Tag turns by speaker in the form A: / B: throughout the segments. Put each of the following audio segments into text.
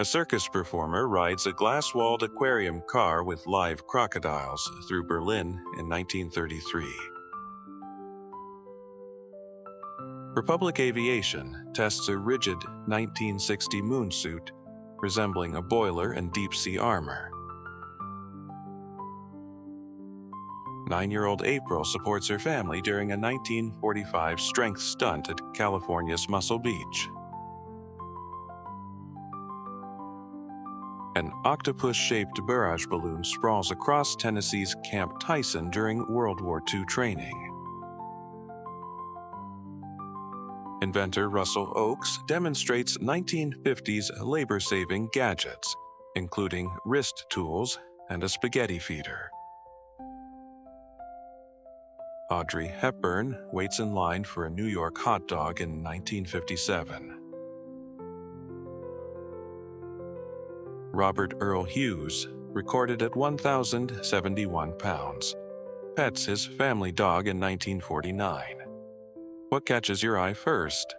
A: A circus performer rides a glass-walled aquarium car with live crocodiles through Berlin in 1933. Republic Aviation tests a rigid 1960 moon suit resembling a boiler and deep-sea armor. 9-year-old April supports her family during a 1945 strength stunt at California's Muscle Beach. An octopus-shaped barrage balloon sprawls across Tennessee's Camp Tyson during World War II training. Inventor Russell Oakes demonstrates 1950s labor-saving gadgets, including wrist tools and a spaghetti feeder. Audrey Hepburn waits in line for a New York hot dog in 1957. Robert Earl Hughes, recorded at 1,071 pounds, pets his family dog in 1949. What catches your eye first?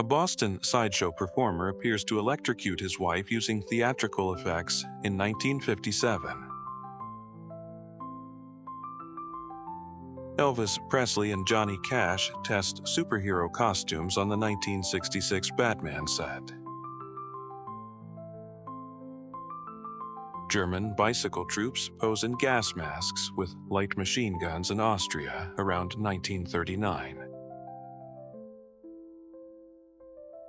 A: A Boston sideshow performer appears to electrocute his wife using theatrical effects in 1957. Elvis Presley and Johnny Cash test superhero costumes on the 1966 Batman set. German bicycle troops pose in gas masks with light machine guns in Austria around 1939.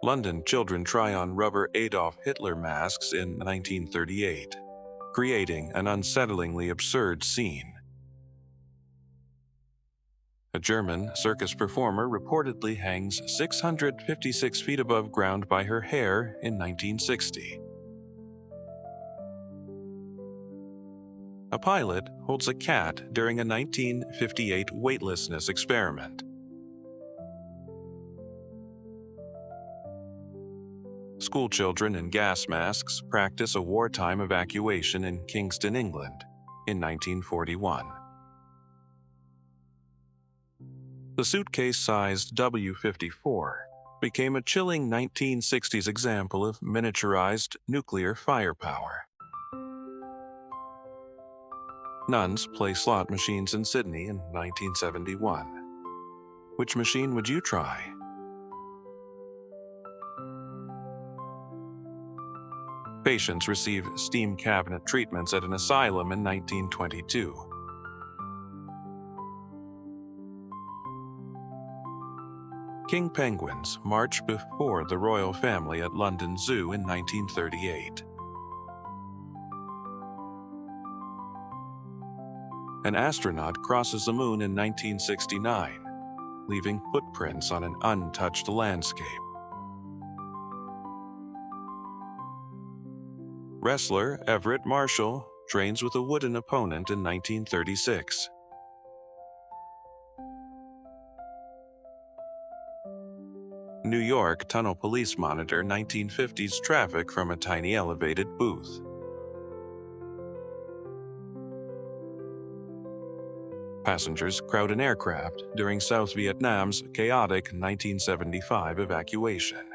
A: London children try on rubber Adolf Hitler masks in 1938, creating an unsettlingly absurd scene. A German circus performer reportedly hangs 656 feet above ground by her hair in 1960. A pilot holds a cat during a 1958 weightlessness experiment. Schoolchildren in gas masks practice a wartime evacuation in Kingston, England, in 1941. The suitcase-sized W-54 became a chilling 1960s example of miniaturized nuclear firepower. Nuns play slot machines in Sydney in 1971. Which machine would you try? Patients receive steam cabinet treatments at an asylum in 1922. King penguins march before the royal family at London Zoo in 1938. An astronaut crosses the moon in 1969, leaving footprints on an untouched landscape. Wrestler Everett Marshall trains with a wooden opponent in 1936. New York tunnel police monitor 1950s traffic from a tiny elevated booth. Passengers crowd an aircraft during South Vietnam's chaotic 1975 evacuation.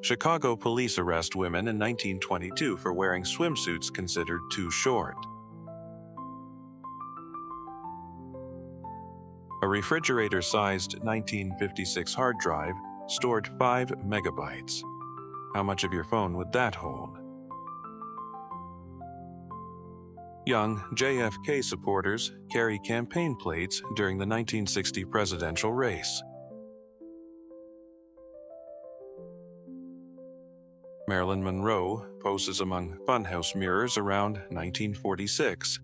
A: Chicago police arrest women in 1922 for wearing swimsuits considered too short. A refrigerator-sized 1956 hard drive stored 5 megabytes. How much of your phone would that hold? Young JFK supporters carry campaign plates during the 1960 presidential race. Marilyn Monroe poses among funhouse mirrors around 1946.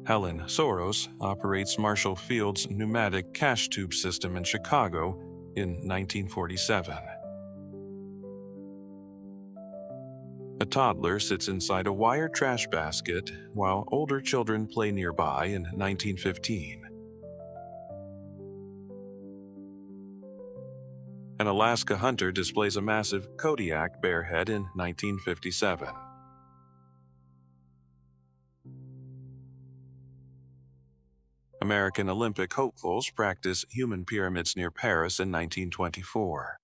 A: Helen Soros operates Marshall Field's pneumatic cash tube system in Chicago in 1947. A toddler sits inside a wire trash basket while older children play nearby in 1915. An Alaska hunter displays a massive Kodiak bear head in 1957. American Olympic hopefuls practice human pyramids near Paris in 1924.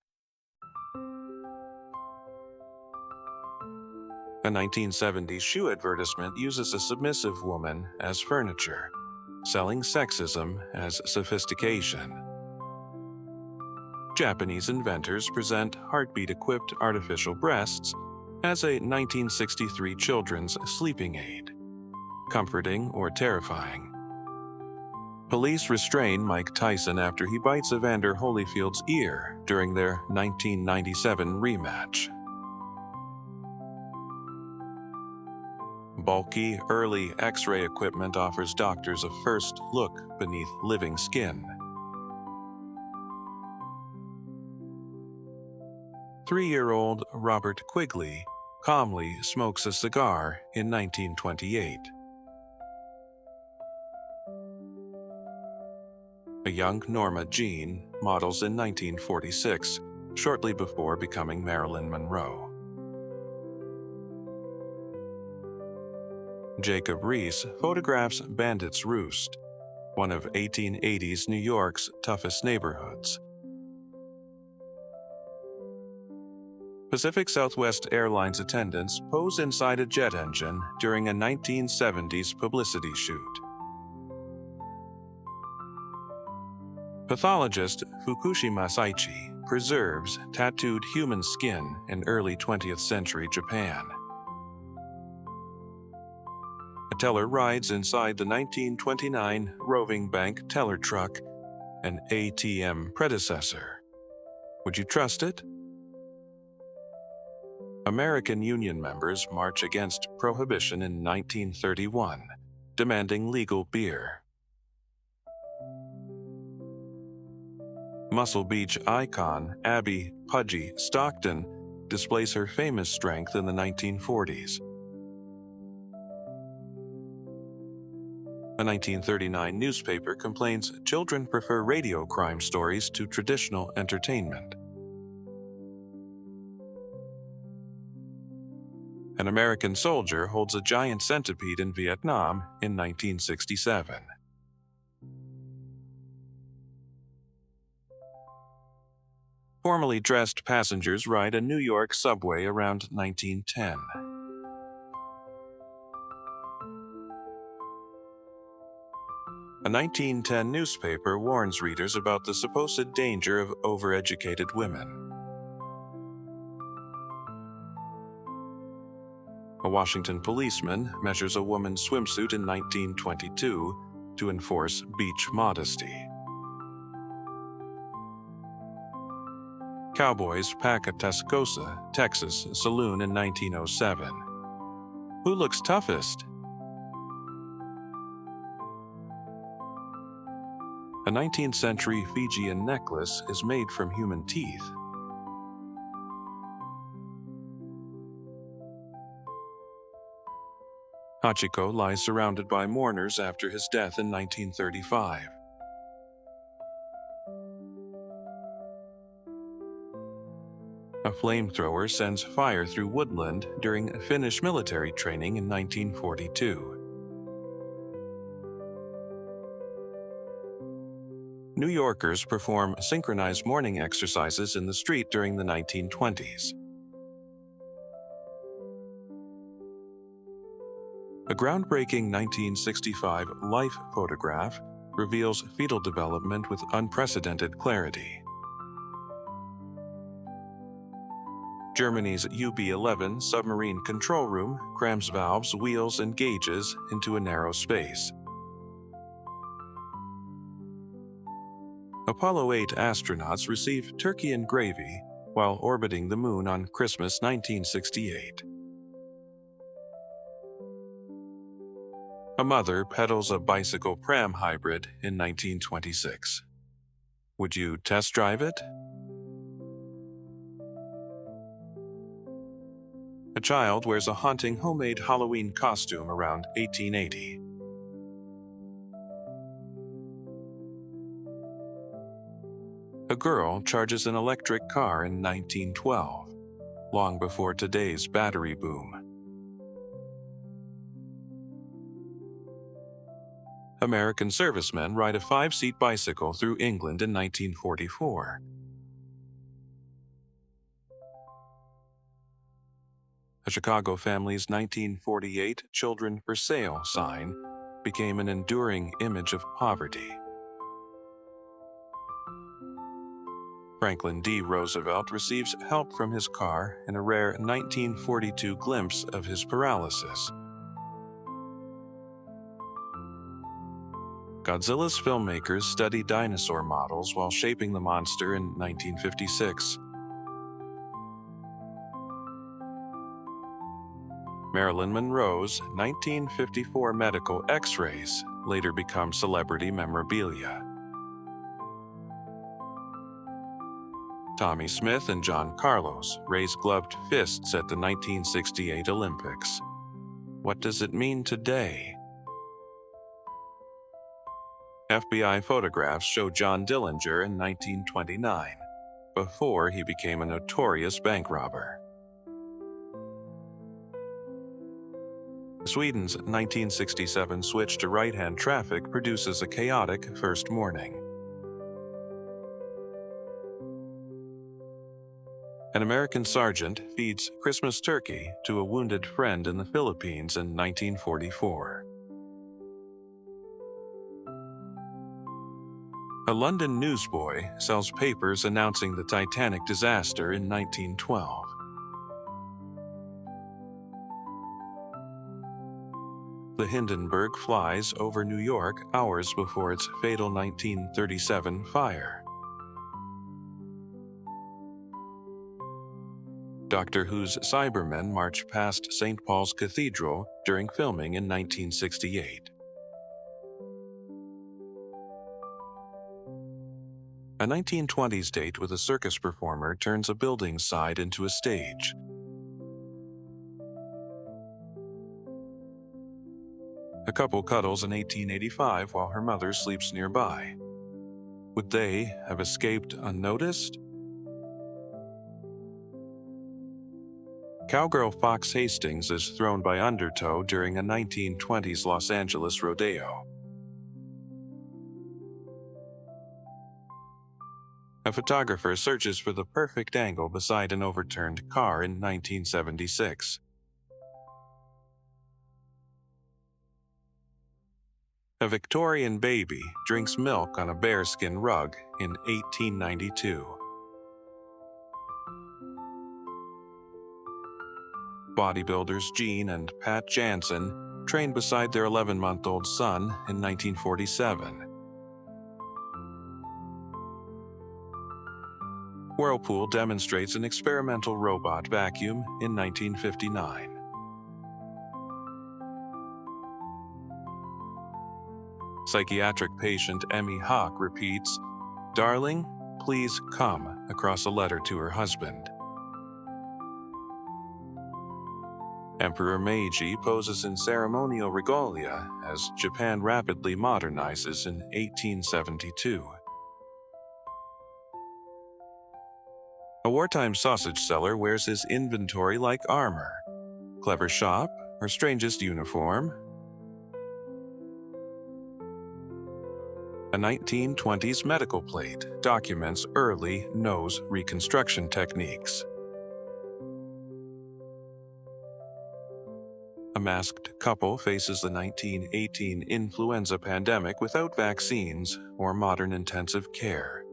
A: A 1970s shoe advertisement uses a submissive woman as furniture, selling sexism as sophistication. Japanese inventors present heartbeat-equipped artificial breasts as a 1963 children's sleeping aid, comforting or terrifying. Police restrain Mike Tyson after he bites Evander Holyfield's ear during their 1997 rematch. Bulky, early X-ray equipment offers doctors a first look beneath living skin. 3-year-old Robert Quigley calmly smokes a cigar in 1928. A young Norma Jean models in 1946, shortly before becoming Marilyn Monroe. Jacob Riis photographs Bandit's Roost, one of 1880s New York's toughest neighborhoods. Pacific Southwest Airlines attendants pose inside a jet engine during a 1970s publicity shoot. Pathologist Fukushi Masaichi preserves tattooed human skin in early 20th century Japan. A teller rides inside the 1929 Roving Bank teller truck, an ATM predecessor. Would you trust it? American Union members march against prohibition in 1931, demanding legal beer. Muscle Beach icon Abby "Pudgy" Stockton displays her famous strength in the 1940s. A 1939 newspaper complains children prefer radio crime stories to traditional entertainment. An American soldier holds a giant centipede in Vietnam in 1967. Formally dressed passengers ride a New York subway around 1910. A 1910 newspaper warns readers about the supposed danger of overeducated women. A Washington policeman measures a woman's swimsuit in 1922 to enforce beach modesty. Cowboys pack a Tascosa, Texas saloon in 1907. Who looks toughest? A 19th century Fijian necklace is made from human teeth. Hachiko lies surrounded by mourners after his death in 1935. A flamethrower sends fire through woodland during Finnish military training in 1942. New Yorkers perform synchronized morning exercises in the street during the 1920s. A groundbreaking 1965 Life photograph reveals fetal development with unprecedented clarity. Germany's UB-11 submarine control room crams valves, wheels, and gauges into a narrow space. Apollo 8 astronauts receive turkey and gravy while orbiting the moon on Christmas 1968. A mother pedals a bicycle pram hybrid in 1926. Would you test drive it? A child wears a haunting homemade Halloween costume around 1880. A girl charges an electric car in 1912, long before today's battery boom. American servicemen ride a 5-seat bicycle through England in 1944. A Chicago family's 1948 Children for Sale sign became an enduring image of poverty. Franklin D. Roosevelt receives help from his car in a rare 1942 glimpse of his paralysis. Godzilla's filmmakers study dinosaur models while shaping the monster in 1956. Marilyn Monroe's 1954 medical X-rays later become celebrity memorabilia. Tommy Smith and John Carlos raise gloved fists at the 1968 Olympics. What does it mean today? FBI photographs show John Dillinger in 1929, before he became a notorious bank robber. Sweden's 1967 switch to right-hand traffic produces a chaotic first morning. An American sergeant feeds Christmas turkey to a wounded friend in the Philippines in 1944. A London newsboy sells papers announcing the Titanic disaster in 1912. The Hindenburg flies over New York hours before its fatal 1937 fire. Doctor Who's Cybermen march past St. Paul's Cathedral during filming in 1968. A 1920s date with a circus performer turns a building side into a stage. A couple cuddles in 1885 while her mother sleeps nearby. Would they have escaped unnoticed? Cowgirl Fox Hastings is thrown by Undertow during a 1920s Los Angeles rodeo. A photographer searches for the perfect angle beside an overturned car in 1976. A Victorian baby drinks milk on a bearskin rug in 1892. Bodybuilders Gene and Pat Jansen trained beside their 11-month-old son in 1947. Whirlpool demonstrates an experimental robot vacuum in 1959. Psychiatric patient Emmy Hawk repeats, "Darling, please come," across a letter to her husband. Emperor Meiji poses in ceremonial regalia as Japan rapidly modernizes in 1872. A wartime sausage seller wears his inventory like armor. Clever shop or strangest uniform? A 1920s medical plate documents early nose reconstruction techniques. A masked couple faces the 1918 influenza pandemic without vaccines or modern intensive care.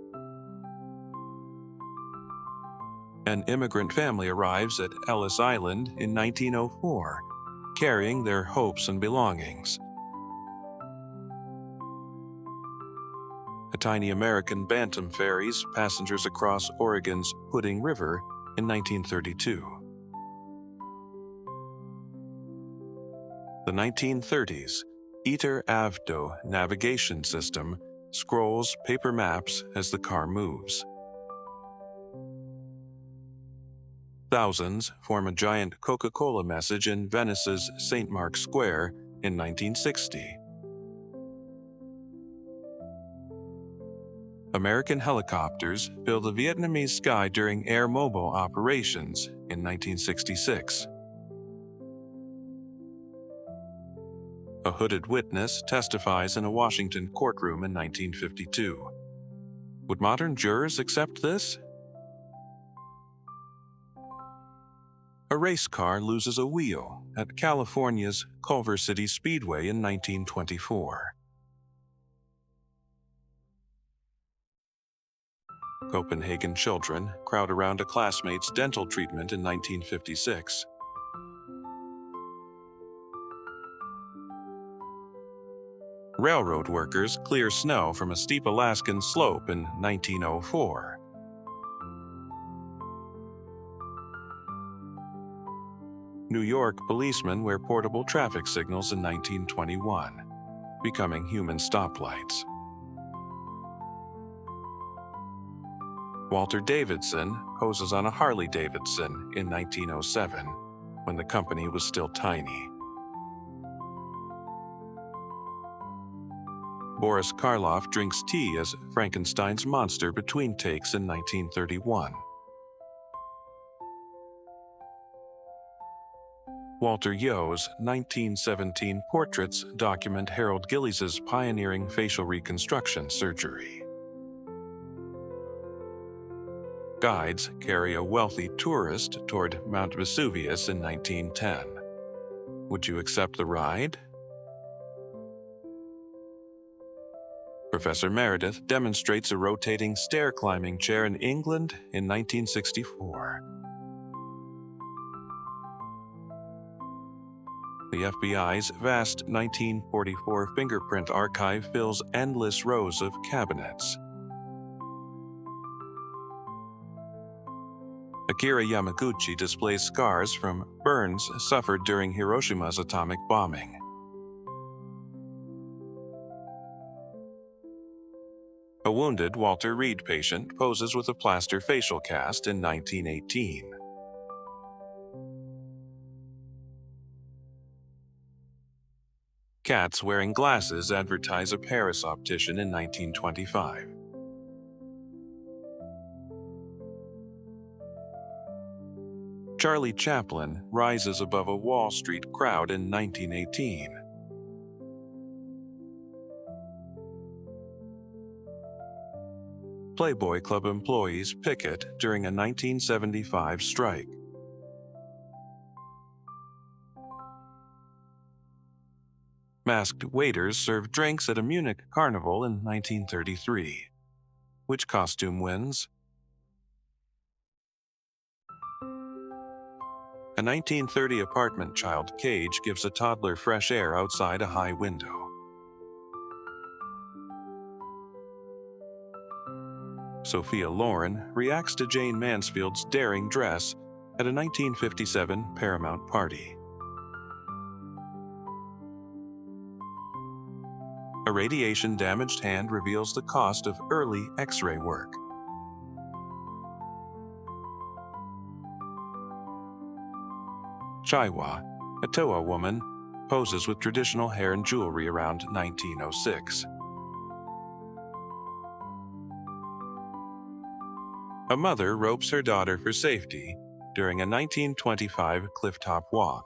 A: An immigrant family arrives at Ellis Island in 1904, carrying their hopes and belongings. A tiny American Bantam ferries passengers across Oregon's Pudding River in 1932. The 1930s ITER Avdo navigation system scrolls paper maps as the car moves. Thousands form a giant Coca-Cola message in Venice's St. Mark's Square in 1960. American helicopters fill the Vietnamese sky during air mobile operations in 1966. A hooded witness testifies in a Washington courtroom in 1952. Would modern jurors accept this? A race car loses a wheel at California's Culver City Speedway in 1924. Copenhagen children crowd around a classmate's dental treatment in 1956. Railroad workers clear snow from a steep Alaskan slope in 1904. New York policemen wear portable traffic signals in 1921, becoming human stoplights. Walter Davidson poses on a Harley-Davidson in 1907, when the company was still tiny. Boris Karloff drinks tea as Frankenstein's monster between takes in 1931. Walter Yo's 1917 portraits document Harold Gillies's pioneering facial reconstruction surgery. Guides carry a wealthy tourist toward Mount Vesuvius in 1910. Would you accept the ride? Professor Meredith demonstrates a rotating stair-climbing chair in England in 1964. The FBI's vast 1944 fingerprint archive fills endless rows of cabinets. Akira Yamaguchi displays scars from burns suffered during Hiroshima's atomic bombing. A wounded Walter Reed patient poses with a plaster facial cast in 1918. Cats wearing glasses advertise a Paris optician in 1925. Charlie Chaplin rises above a Wall Street crowd in 1918. Playboy Club employees picket during a 1975 strike. Masked waiters serve drinks at a Munich carnival in 1933. Which costume wins? A 1930 apartment child cage gives a toddler fresh air outside a high window. Sophia Loren reacts to Jane Mansfield's daring dress at a 1957 Paramount party. A radiation-damaged hand reveals the cost of early X-ray work. Chaiwa, a Toa woman, poses with traditional hair and jewelry around 1906. A mother ropes her daughter for safety during a 1925 clifftop walk.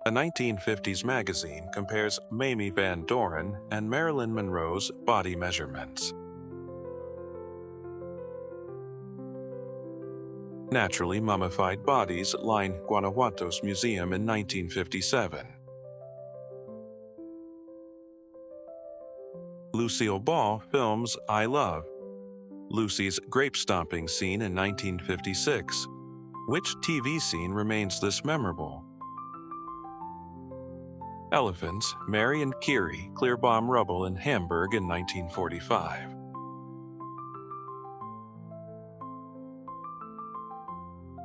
A: A 1950s magazine compares Mamie Van Doren and Marilyn Monroe's body measurements. Naturally mummified bodies line Guanajuato's museum in 1957. Lucille Ball films I Love, Lucy's grape-stomping scene in 1956. Which TV scene remains this memorable? Elephants, Mary and Kiri clear bomb rubble in Hamburg in 1945.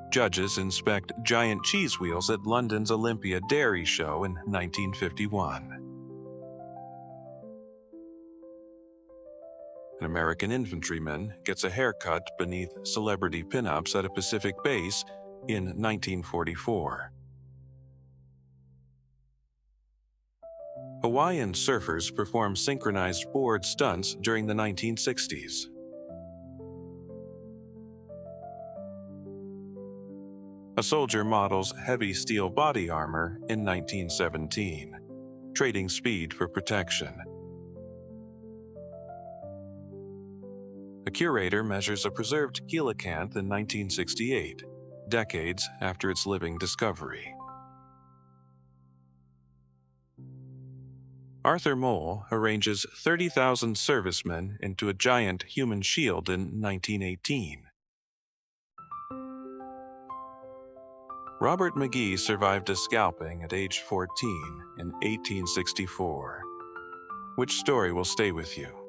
A: Judges inspect giant cheese wheels at London's Olympia Dairy Show in 1951. An American infantryman gets a haircut beneath celebrity pinups at a Pacific base in 1944. Hawaiian surfers perform synchronized board stunts during the 1960s. A soldier models heavy steel body armor in 1917, trading speed for protection. A curator measures a preserved coelacanth in 1968, decades after its living discovery. Arthur Mole arranges 30,000 servicemen into a giant human shield in 1918. Robert McGee survived a scalping at age 14 in 1864. Which story will stay with you?